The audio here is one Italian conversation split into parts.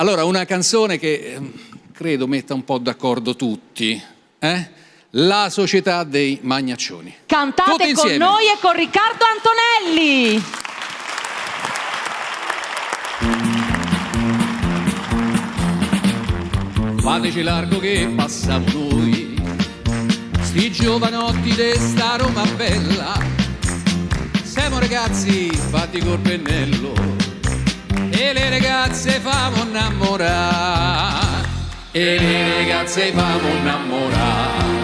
Allora, una canzone che credo metta un po' d'accordo tutti, La società dei magnaccioni. Cantate con noi e con Riccardo Antonelli. Fateci largo che passiamo noi, sti giovanotti de sta Roma bella. Siamo ragazzi fatti col pennello e le ragazze famo innamorare, e le ragazze famo innamorare.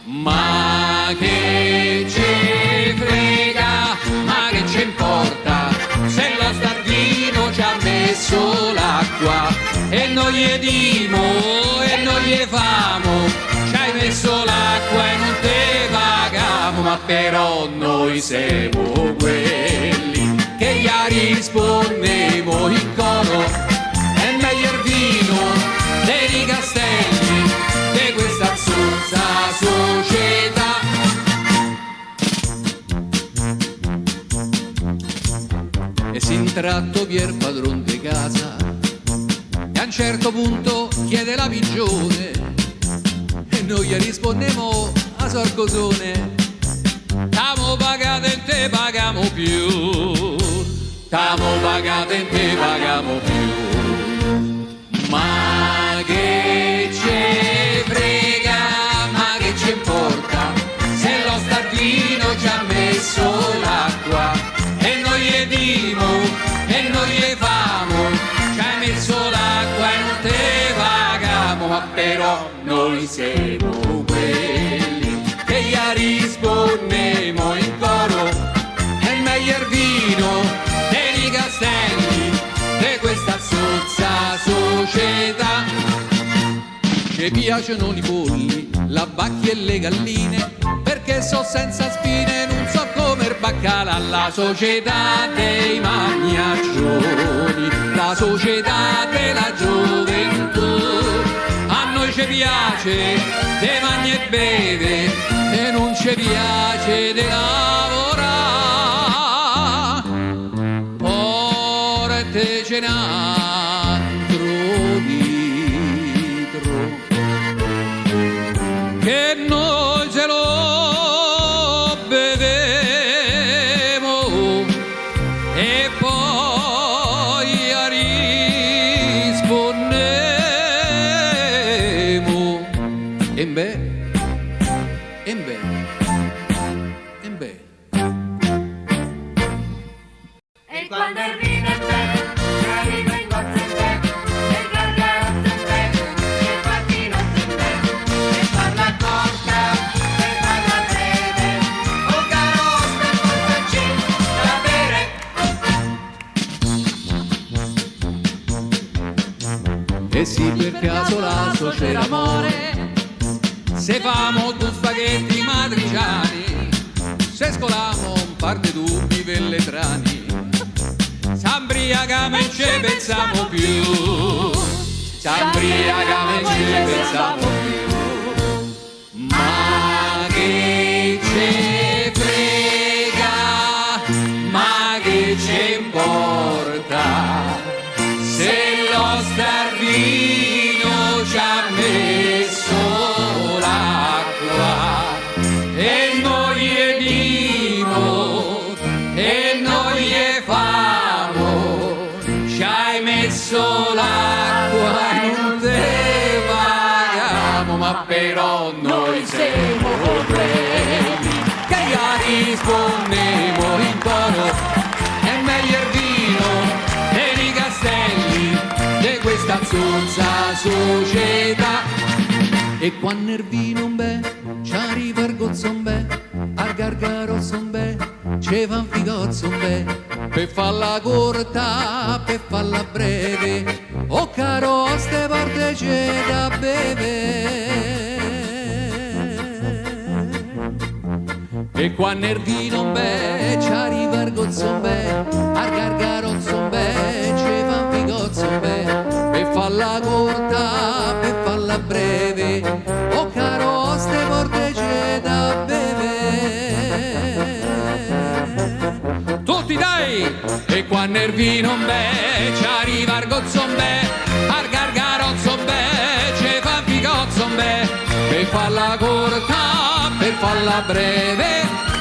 Ma che ci frega, ma che ci importa, se lo stardino ci ha messo l'acqua e noi gli dimo e noi gli famo, ci hai messo l'acqua e non te pagamo, ma però noi siamo quelli che gli rispondemo in coro, è meglio il vino dei castelli di questa zozza società. E s'intratto vier padron di casa e a un certo punto chiede la pigione e noi gli rispondiamo a sorcosone: t'amo pagato e te pagamo più, t'amo pagato e te pagamo più. Ma che ci frega, ma che ci importa, se lo stardino ci ha messo l'acqua e noi gli dimo e noi gli famo, ci hai messo l'acqua e non te pagamo, ma però noi siamo quelli che gli rispondemo in coro, è meglio il vino dei castelli di questa zozza società. Ci piacciono i polli, la vacchi e le galline, perché so senza spine, non so come il baccalà. La società dei magnaccioni, la società della gioventù, a noi ci piace de mangia e beve e non ci piace de lavorare. Ora te ce n'altro dietro che noi ce lo bevemo e poi rispondemo. E beh, e beh, e beh. E quando il vino è bello, arriva in gozza in te, e il gargarotto in te, e il partino in te, e parla corta, e parla breve, o carosta e portaci da bere. E sì, per caso la società d'amore, se famo due spaghetti matriciani, se scolamo un par di dubbi velletrani, s'ambriagamo e ci pensiamo più, s'ambriagamo e ci pensiamo più. Ma che ci frega, ma che ci importa, se lo stardino ci ha messo l'acqua e noi gli dimo e noi gli famo, ci hai messo l'acqua e non te pagamo, ma però noi siamo quelli che gli rispondemo in coro, è meglio il vino dei castelli di questa zozza società. E quando il vino un bè, ci arriva il gozzo un bè, al gargarozzo un bè, ci va un figozzo un bè, per farla corta, per farla breve, oh caro, a ste parte c'è da bere. E quando il vino un bè, ci arriva il gozzo un bè, al gargarozzo un bè, ci va un figozzo un bè, per farla corta, per farla breve, oh caro, a ste porte c'è da bere. Tutti dai! E quando il vino un bè, ci arriva il gozzo un bè, per farla corta, per farla breve,